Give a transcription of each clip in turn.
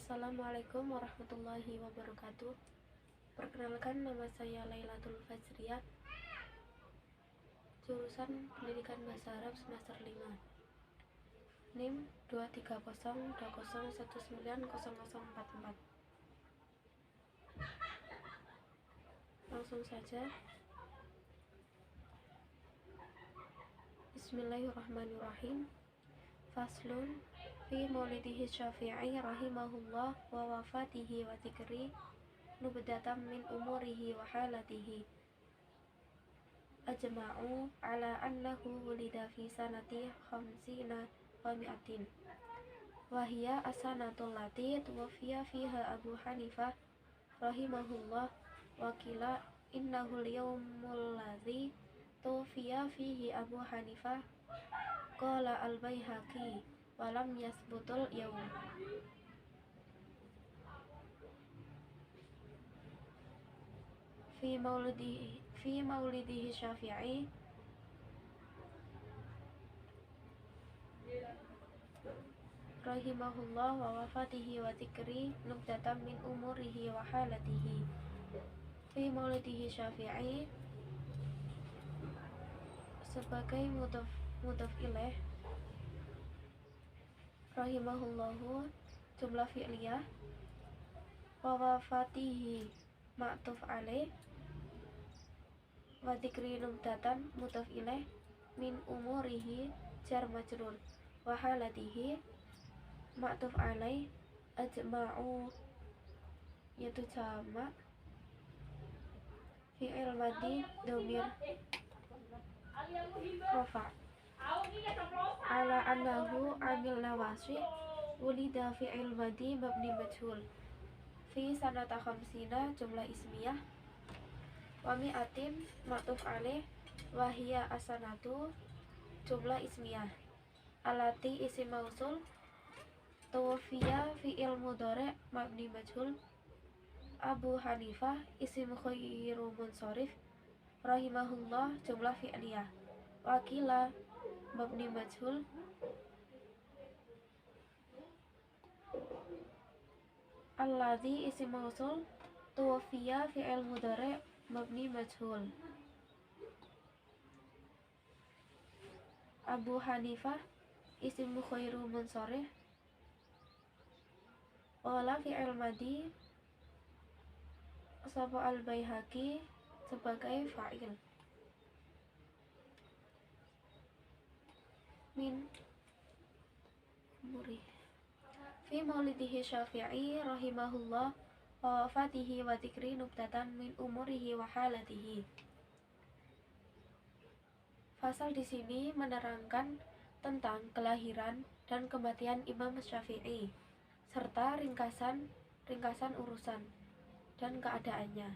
Assalamualaikum warahmatullahi wabarakatuh. Perkenalkan, nama saya Lailatul Fajriyah, jurusan Pendidikan Bahasa Arab semester 5. NIM 23020190044. Langsung saja. Bismillahirrahmanirrahim. Faslun fi maulidihi Syafi'i rahimahullah wa wafatihi wa dzikri nubdatan min umurihi wa halatihi. Ajma'u ala annahu wulida fi sanati khamsina wa mi'atin wa hiya asanatul lati tuwaffiya fiha Abu Hanifah rahimahullah wa qila innahu al-yawmul ladzi tuwaffiya fihi Abu Hanifah. Qala al-Baihaqi wa lam yasbutul yawm. Fi maulidihi Syafi'i rahimahullah wa wafatihi wa dzikri nubdatan min umurihi wa halatihi. Fi maulidihi Syafi'i sebagai mudhaf ilaih, rahimahullahu jumlah fi'liyah, wa wafatihi ma'tuf alaih, wa dzikri nubdatan mudhaf ilaih, min umurihi jar majrur, wa halatihi ma'tuf alaih, ajma'u yaitu jamak, fi'il madhi dhamir rafa' ala annahu amil nawasih wulida fi'il madhi mabni majhul fi sanata khamsina jumlah ismiyah, wa mi'atin ma'tuf alaih, wa hiya asanatu jumlah ismiyah, alati isim mausul, tuwaffiya fi'il mudhari' mabni majhul, Abu Hanifah isim khairu munsharif, rahimahullah jumlah fi'liyah, wakila mabni majhul, alladzi isim mausul, tuwaffiya fi'il mudhari' mabni majhul, Abu Hanifah isim khairu munsharif, wala fi'il madhi sapa al-Baihaqi sebagai fa'il. Min umuri fi maulidihi Syafi'i rahimahullah wa wafatihi wa dzikri nubdatan min umurihi wa halatihi. Fasal di sini menerangkan tentang kelahiran dan kematian Imam Syafi'i serta ringkasan urusan dan keadaannya.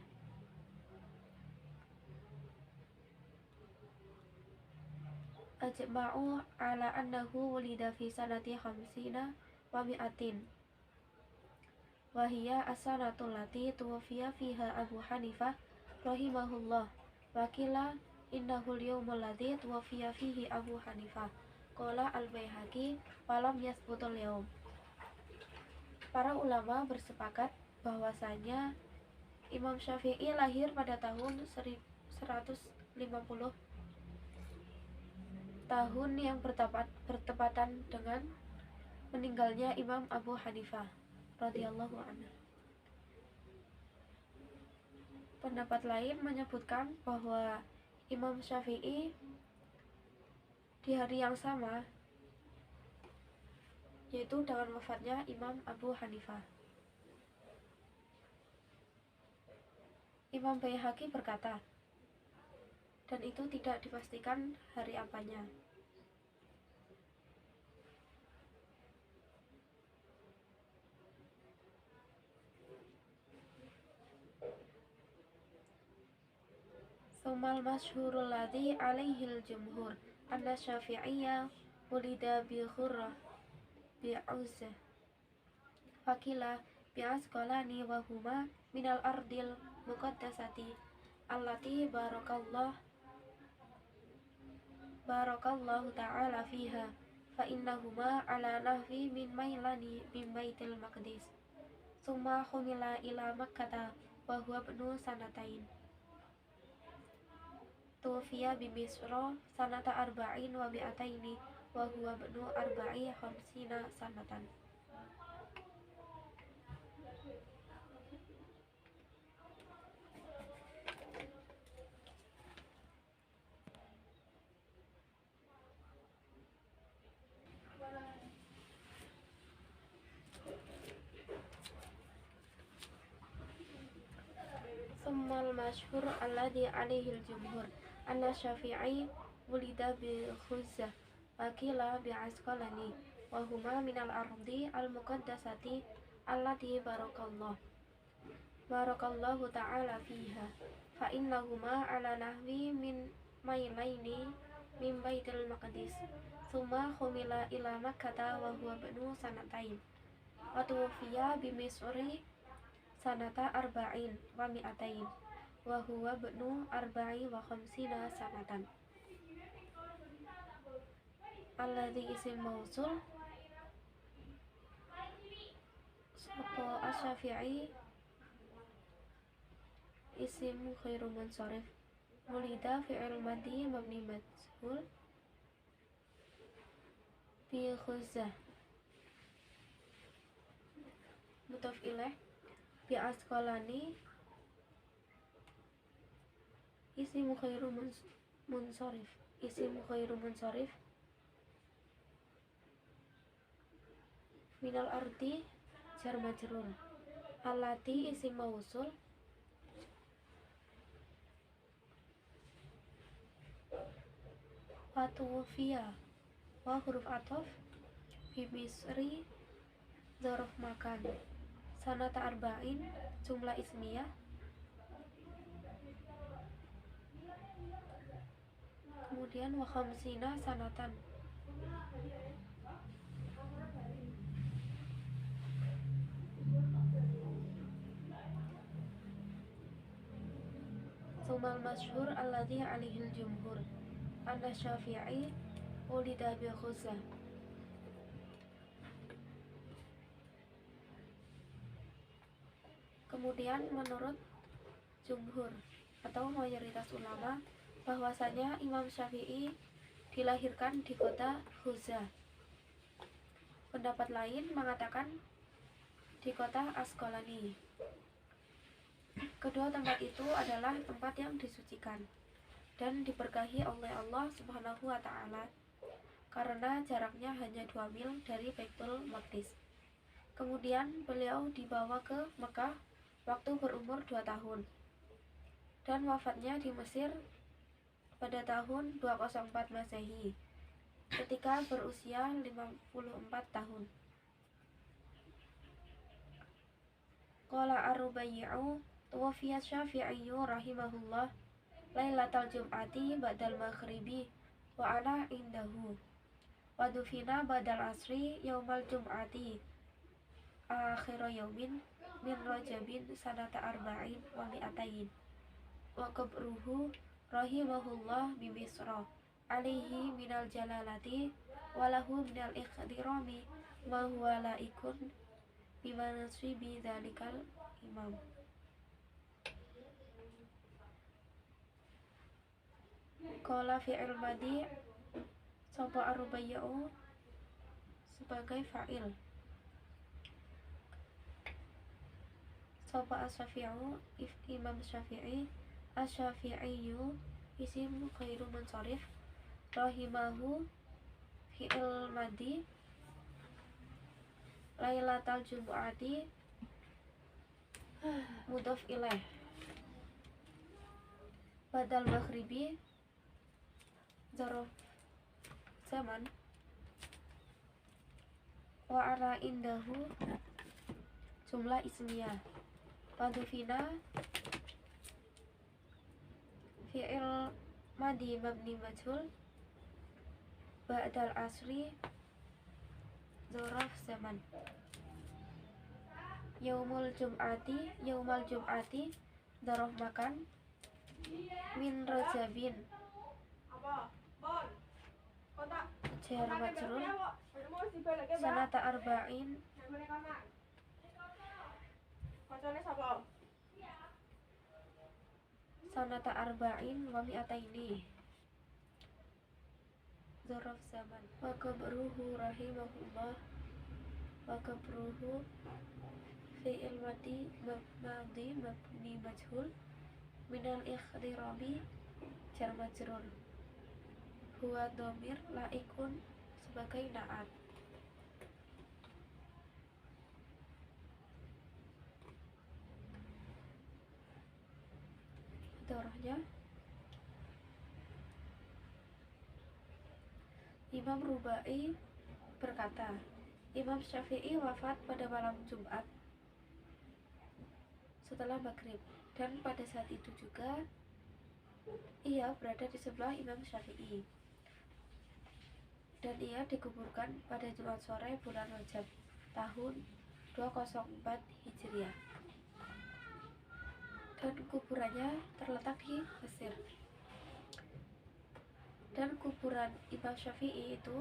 Ajma'u ala annahu wulida fi sanati khamsina wa mi'atin wa hiya as-sanatul lati tuwaffiya fiha Abu Hanifah rahimahullah, wa qila innahu al-yawmul ladzi tuwaffiya fihi Abu Hanifah. Qala al-Baihaqi wa lam yasbutul yawm. Para ulama bersepakat bahwasanya Imam Syafi'i lahir pada tahun 150 tahun yang bertepatan dengan meninggalnya Imam Abu Hanifah radhiyallahu anhu. Pendapat lain menyebutkan bahwa Imam Syafi'i di hari yang sama, yaitu dengan wafatnya Imam Abu Hanifah. Imam Baihaqi berkata, dan itu tidak dipastikan hari apanya. Sumal masyhurul ladzi alaihil jumhur anna Syafi'iyya wulida bi khurrah bi Uzzah, fakila bi asqalani wa huma minal ardil muqaddasati allati barakallahu ta'ala fiha fa innahuma ala nahwi min mailani min baitil maqdis. summa humila ila makkata wa huwa ibnu sanatain. Tufiya bi Misra sanata arba'in wa mi'ataini wa huwa ibnu arba'i khamsina sanatan. Summal masyhur alladhi alaihi al-jumhur anna Syafi'i wulida bi Khuzzah wa qila bi Asqalani wa huma minal ardi al-muqaddasati allati barakallahu ta'ala fiha fa innahuma ala nahwi min mailaini min baitil maqdis summa humila ila makkata wa huwa ibnu sanatain wa tuwfiya bi Misri sanata arba'in wa mi'atain wa huwa ibnu arba'i wa khamsina sanatan. Alladhi isim mausul sapa Asy-Syafi'i isim khairu munsharif mulida fi'il madhi mabni majhul bi Khuzzah mudhaf ilaih bi Asqalani isim khairu munsharif minal ardi jar majrur allati isim mausul watufiya wa huruf atof bi Misri dzaraf makan sanata arba'in jumlah ismiyah kemudian wa khamsina sanatan sumal masyhur alladhi alaihi al-jumhur anna Syafi'i wulida bi Khuzzah. Kemudian menurut jumhur atau mayoritas ulama bahwasanya Imam Syafi'i dilahirkan di kota Khuzzah. Pendapat lain mengatakan di kota Asqalani. Kedua tempat itu adalah tempat yang disucikan dan diberkahi oleh Allah Subhanahu wa Ta'ala karena jaraknya hanya 2 mil dari Baitul Maqdis. Kemudian beliau dibawa ke Mekah waktu berumur 2 tahun dan wafatnya di Mesir pada tahun 204 Masehi ketika berusia 54 tahun. Qala Ar-Rubayyi'u tuwaffiya Syafi'iyyu rahimahullah lailatal jum'ati ba'dal maghribi wa ana indahu wa dufina ba'dal asri yaumal jum'ati akhira yaumin min rajabin sanata arba'in wa mi'atain wa qabruhu rahimahullah bi Misra alaihi minal jalalati walahu minal ikhdirami ma huwa laikun bimanasibi dzalikal imam. Qala fi'il madhi sapa Ar-Rubayyi'u sebagai fa'il sapa Asy-Syafi'u Imam Syafi'i Asy-Syafi'iyyu isim khairu munsharif rahimahu fi'il madhi lailatal jumu'ati mudhaf ilaih badal maghribi zarf zaman wa ara indahu jumlah ismiyah padufina fi'il madhi mabni majhul ba'dal asri zarf zaman yaumal jum'ati zarf makan min rajabin jar majrur sanata arba'in Sanata arba'in wa mi'ataini Dzaraf zaman wa qabruhu rahimahullah wa qabruhu fi'il madi mabni majhul minal ikhdirabi jar majrur huwa dhamir laikun sebagai naat. Idharahnya Imam Rubai berkata, Imam Syafi'i wafat pada malam Jumat setelah maghrib, dan pada saat itu juga ia berada di sebelah Imam Syafi'i, dan ia dikuburkan pada Jumat sore bulan Rajab tahun 204 Hijriah, dan kuburannya terletak di Mesir. Dan kuburan Imam Syafi'i itu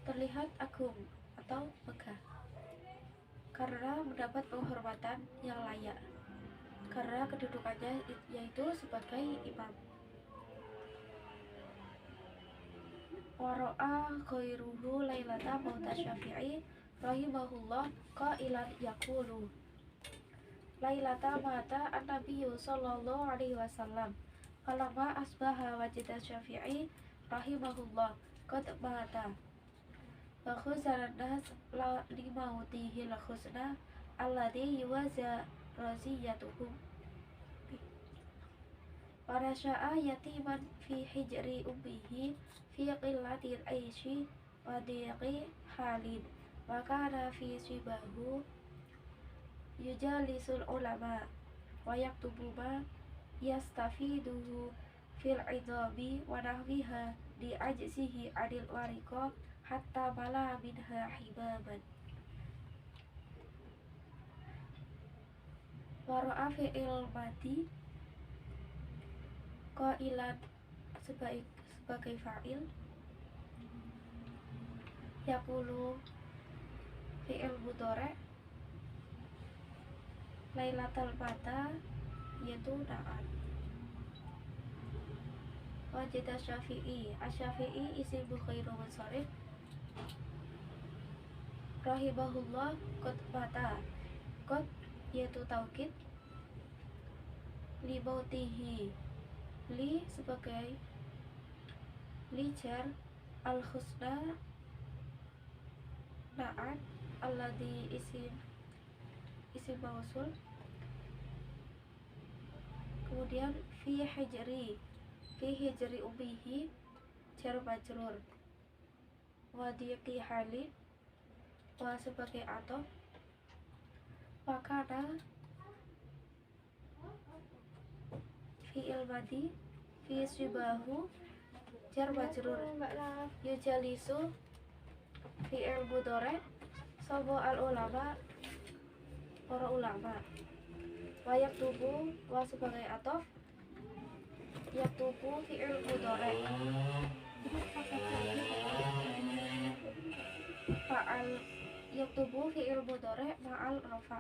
terlihat agung atau megah karena mendapat penghormatan yang layak karena kedudukannya yaitu sebagai imam. Wara'a khairuhu lailata mauta Syafi'i rahimahullah qailan yaqulu lailata mata an-nabiyyu sallallahu alaihi wasallam falamma asbaha wajida Syafi'i rahimahullah qad mata wa khuzana nas limautihi al-husna alladhi yuwaza raziyatuhum wa rasya'a yatiman fi hijri ummihi fi qillatil aishi wa diqi halin wa kana fi sibahu yujalisul ulama wa yaktubu ma yastafiduhu fil idabi wa nahwiha di ajzihi adil wariko hatta bala minha hibaban. Wara'a fi'il madi qailan sebagai fa'il, yaqulu fi'il mudhari lailatul mata yaitu na'at. Wajida Syafi'i Asy-Syafi'i isim khairu mansharif rahimahullah qad mata qad yaitu taukid li mautihi li sebagai li jar al husna na'at alladhi isim mausul, kemudian fi hijri ummihi jar majrur wa diqi halin wa sebagai atof wakana fi'il madi fi sibahu jar majrur yujalisu fi'il mudhari sabo al ulama para ulama wa yaktubu wa sebagai atof yaktubu fi'il mudhari fa'al yaktubu fi'il mudhari ma'al rafa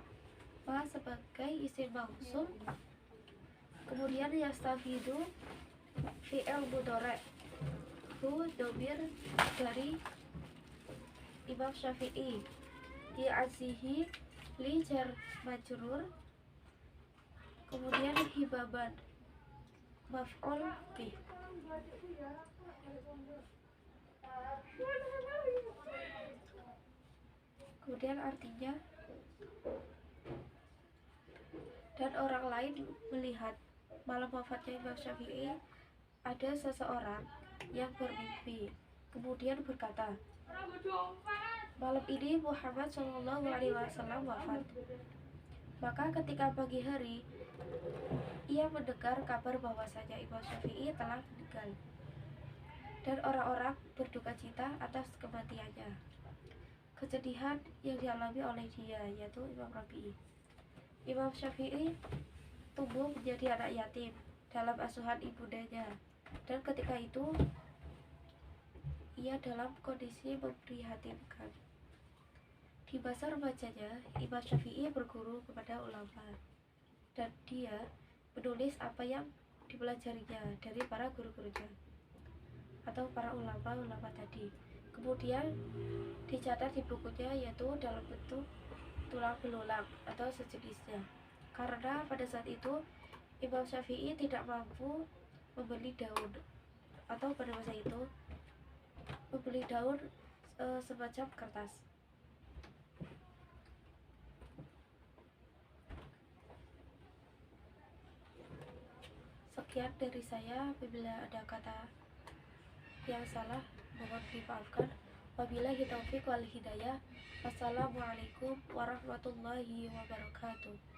ma sebagai isim mausul, kemudian yastafidu fi'il mudhari hu dhamir dari Imam Syafi'i di azihi li jar majrur, kemudian hibaban maf'ul bih. Kemudian artinya, dan orang lain melihat malam wafatnya Imam Syafi'i ada seseorang yang bermimpi kemudian berkata, malam ini Muhammad SAW wafat. Maka ketika pagi hari ia mendengar kabar bahwasanya Imam Syafi'i telah meninggal, dan orang-orang berduka cita atas kematiannya. Kesedihan yang dialami oleh dia, yaitu Imam Rabi'i. Imam Syafi'i tumbuh menjadi anak yatim dalam asuhan ibundanya, dan ketika itu ia dalam kondisi memprihatinkan. Di masa remajanya, Imam Syafi'i berguru kepada ulama dan dia menulis apa yang dipelajarinya dari para guru-gurunya atau para ulama-ulama tadi. Kemudian dicatat di bukunya, yaitu dalam bentuk tulang belulang atau sejenisnya. Karena pada saat itu Imam Syafi'i tidak mampu membeli daun, atau pada masa itu membeli daun semacam kertas. Sekian dari saya. Apabila ada kata yang salah, mohon dimaafkan. Wabillahi taufiq wal hidayah. Wassalamualaikum warahmatullahi wabarakatuh.